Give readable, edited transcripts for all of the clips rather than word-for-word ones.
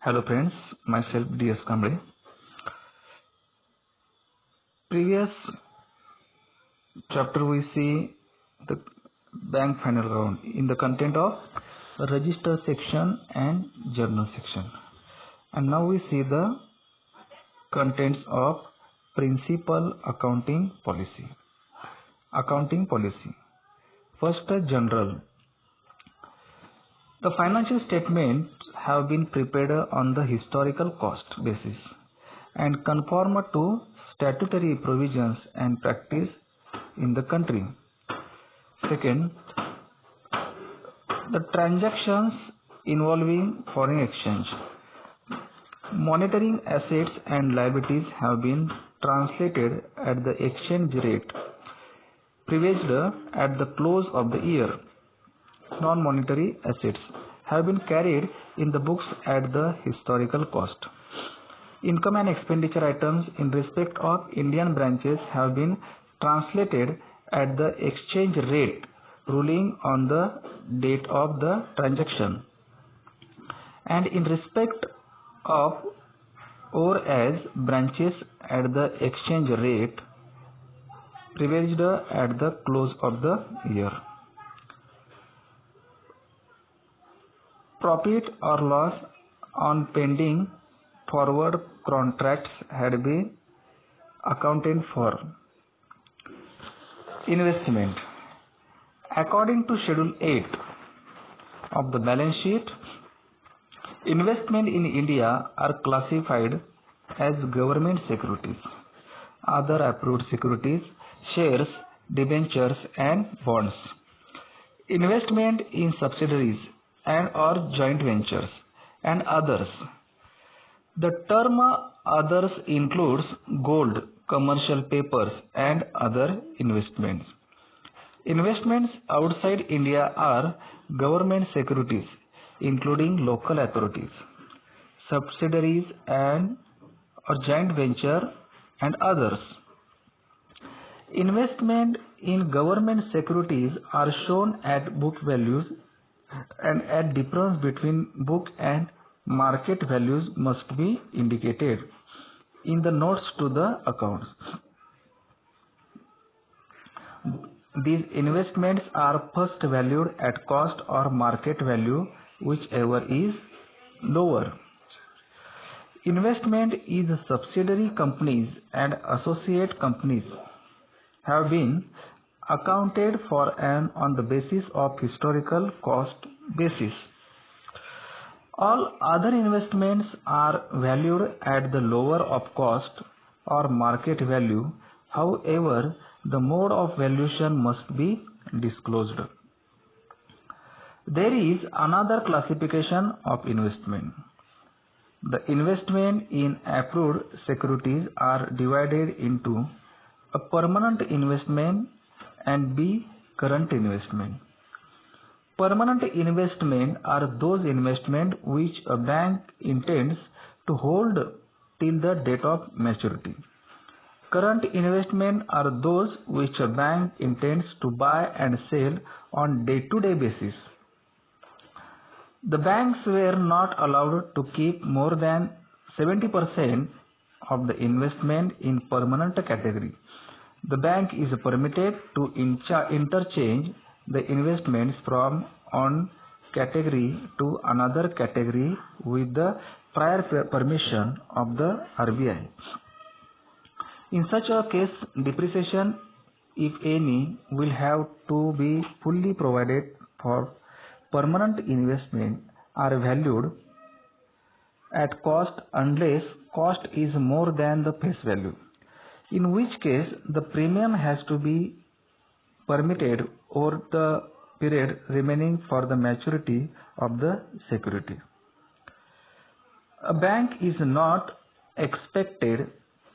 Hello friends, myself DS Kamble. Previous chapter we see the bank final round in the content of register section and journal section. And now we see the contents of principal accounting policy. Accounting policy. First, general. The financial statements have been prepared on the historical cost basis and conform to statutory provisions and practice in the country. Second, the transactions involving foreign exchange. Monetary assets and liabilities have been translated at the exchange rate prevailing at the close of the year. Non-monetary assets have been carried in the books at the historical cost. Income and expenditure items in respect of Indian branches have been translated at the exchange rate ruling on the date of the transaction. And in respect of or as branches at the exchange rate prevailing at the close of the year. Profit or loss on pending forward contracts had been accounted for. Investment. According to Schedule 8 of the balance sheet, investment in India are classified as government securities, other approved securities, shares, debentures and bonds. Investment in subsidiaries and or joint ventures and others. The term others includes gold, commercial papers and other investments. Investments outside India are government securities including local authorities, subsidiaries and or joint venture and others. Investment in government securities are shown at book values, and at difference between book and market values must be indicated in the notes to the accounts. These investments are first valued at cost or market value, whichever is lower. Investment in subsidiary companies and associate companies have been accounted for and on the basis of historical cost basis. All other investments are valued at the lower of cost or market value. However, the mode of valuation must be disclosed. There is another classification of investment. The investment in approved securities are divided into a permanent investment and B. current investment. Permanent investment are those investments which a bank intends to hold till the date of maturity. Current investment are those which a bank intends to buy and sell on day-to-day basis. The banks were not allowed to keep more than 70% of the investment in permanent category. The bank is permitted to interchange the investments from one category to another category with the prior permission of the RBI. In such a case, depreciation, if any, will have to be fully provided for. Permanent investment are valued at cost unless cost is more than the face value, in which case the premium has to be permitted over the period remaining for the maturity of the security. A bank is not expected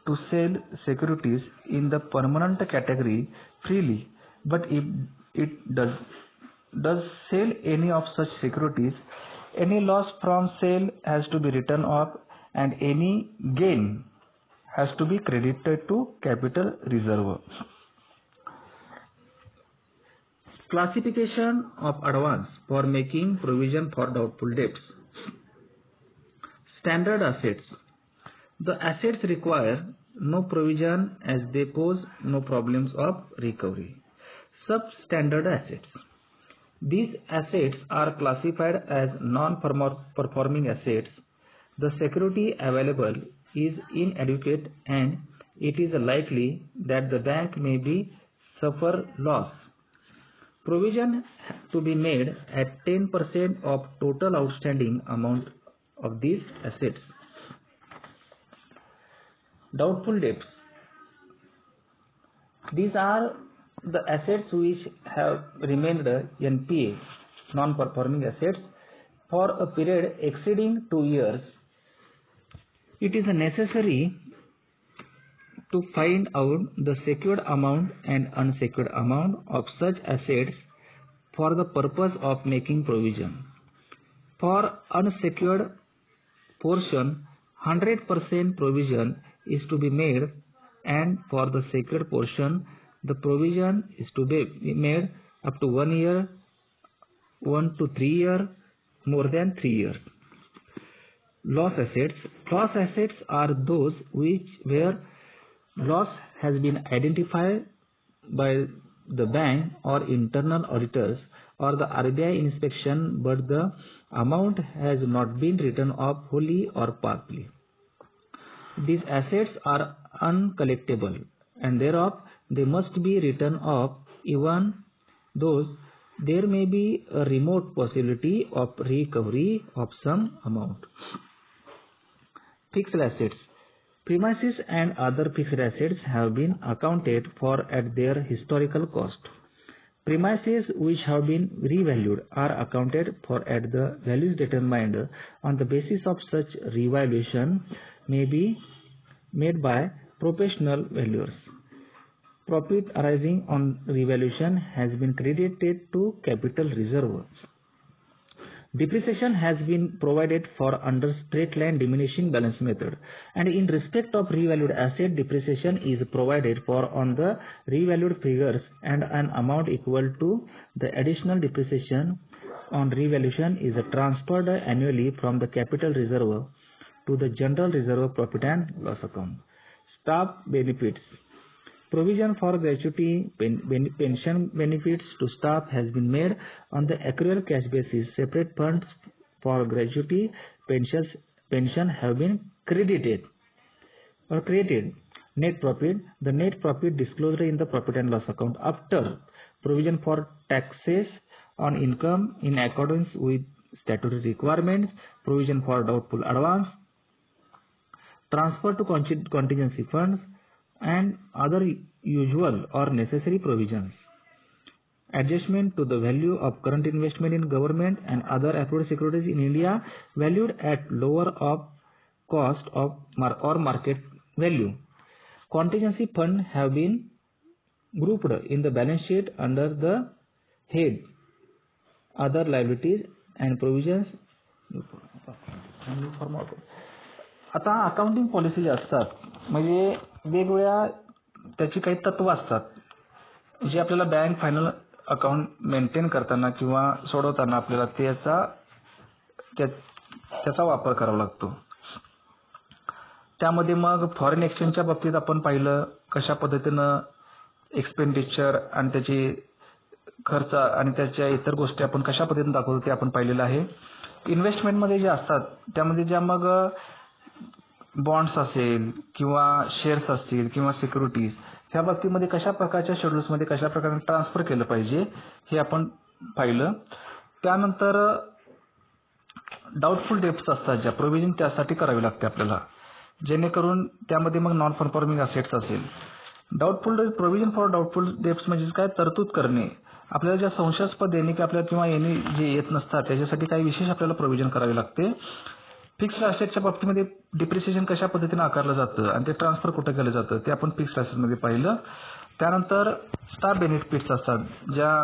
to sell securities in the permanent category freely, but if it does sell any of such securities, any loss from sale has to be written off and any gain has to be credited to capital reserve. Classification of advance for making provision for doubtful debts. Standard assets. The assets require no provision as they pose no problems of recovery. Substandard assets. These assets are classified as non-performing assets. The security available is inadequate and it is likely that the bank may be suffer loss. Provision to be made at 10% of total outstanding amount of these assets. Doubtful debts. These are the assets which have remained NPA, non-performing assets, for a period exceeding 2 years. It is necessary to find out the secured amount and unsecured amount of such assets for the purpose of making provision. For unsecured portion, 100% provision is to be made, and for the secured portion, the provision is to be made up to 1 year, 1 to 3 years, more than 3 years. Loss assets. Loss assets are those where loss has been identified by the bank or internal auditors or the RBI inspection, but the amount has not been written off wholly or partly. These assets are uncollectible and thereof they must be written off, even though there may be a remote possibility of recovery of some amount. Fixed assets. Premises and other fixed assets have been accounted for at their historical cost. Premises which have been revalued are accounted for at the values determined on the basis of such revaluation may be made by professional valuers. Profit arising on revaluation has been credited to capital reserve. Depreciation has been provided for under straight line diminishing balance method, and in respect of revalued asset, depreciation is provided for on the revalued figures, and an amount equal to the additional depreciation on revaluation is transferred annually from the capital reserve to the general reserve profit and loss account. Staff benefits. Provision for gratuity, pension benefits to staff has been made on the accrual cash basis. Separate funds for gratuity, pension have been credited or created. Net profit. The net profit disclosed in the profit and loss account after provision for taxes on income in accordance with statutory requirements, provision for doubtful advance, transfer to contingency funds, and other usual or necessary provisions. Adjustment to the value of current investment in government and other approved securities in India valued at lower of cost of or market value. Contingency fund have been grouped in the balance sheet under the head other liabilities and provisions. आता accounting policy ज्या असतात म्हणजे वेगवेगळ्या त्याची काही तत्व असतात जे आपल्याला बँक फायनल अकाउंट मेंटेन करताना किंवा सोडवताना आपल्याला त्याचा वापर करावा लागतो. त्यामध्ये मग फॉरेन एक्सचेंजच्या बाबतीत आपण पाहिलं कशा पद्धतीनं एक्सपेंडिचर आणि त्याची खर्च आणि त्याच्या इतर गोष्टी आपण कशा पद्धतीने दाखवतो ते आपण पाहिलेलं आहे. इन्व्हेस्टमेंटमध्ये जे असतात त्यामध्ये ज्या मग बॉन्ड्स असेल किंवा शेअर्स असतील किंवा सिक्युरिटीज ह्या बाबतीमध्ये कशा प्रकारच्या शेड्यूल्समध्ये कशा प्रकारे ट्रान्सफर केलं पाहिजे हे आपण पाहिलं. त्यानंतर डाऊटफुल डेप्ट्स असतात ज्या प्रोव्हिजन त्यासाठी करावी लागते आपल्याला जेणेकरून त्यामध्ये मग नॉन परफॉर्मिंग असेट्स असेल. Doubtful provision for doubtful debts म्हणजे काय तरतूद करणे. आपल्याला ज्या संशयास्पद देणगी आपल्याला किंवा येणे जे येत नसतात त्याच्यासाठी काही विशेष आपल्याला प्रोव्हिजन करावे लागते. फिक्स्ड असेटच्या बाबतीमध्ये डिप्रिसिएशन कशा पद्धतीने आकारलं जातं आणि ते ट्रान्सफर कुठे केलं जातं ते आपण फिक्स्ड असेटमध्ये पाहिलं. त्यानंतर स्टाफ बेनिफिट्स असतात ज्या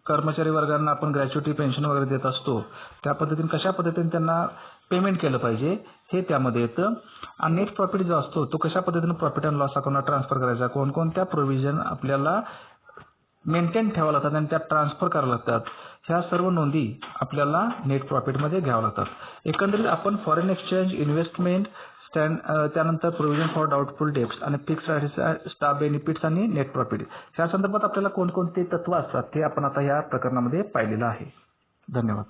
कर्मचारी वर्गांना आपण ग्रॅच्युटी पेन्शन वगैरे देत असतो त्या पद्धतीने कशा पद्धतीने त्यांना पेमेंट केलं पाहिजे हे त्यामध्ये येतं. आणि नेट प्रॉफिट जो असतो तो कशा पद्धतीने प्रॉफिट अँड लॉस अकाउंटला ट्रान्सफर करायचा कोणकोणत्या प्रोव्हिजन आपल्याला मेंटेन ठेवाव्या लागतात आणि त्या ट्रान्सफर कराव्या लागतात. ह्या सर्व नोंदी आपल्याला नेट प्रॉफिटमध्ये घ्याव्या लागतात. एकंदरीत आपण फॉरेन एक्सचेंज, इन्व्हेस्टमेंट, त्यानंतर प्रोव्हिजन फॉर डाऊटफुल डेब्ट्स आणि फिक्स्ड स्टाफ बेनिफिट्स आणि नेट प्रॉफिट ह्या संदर्भात आपल्याला कोणकोणती तत्व असतात ते आपण आता या प्रकरणामध्ये पाहिलेलं आहे. धन्यवाद.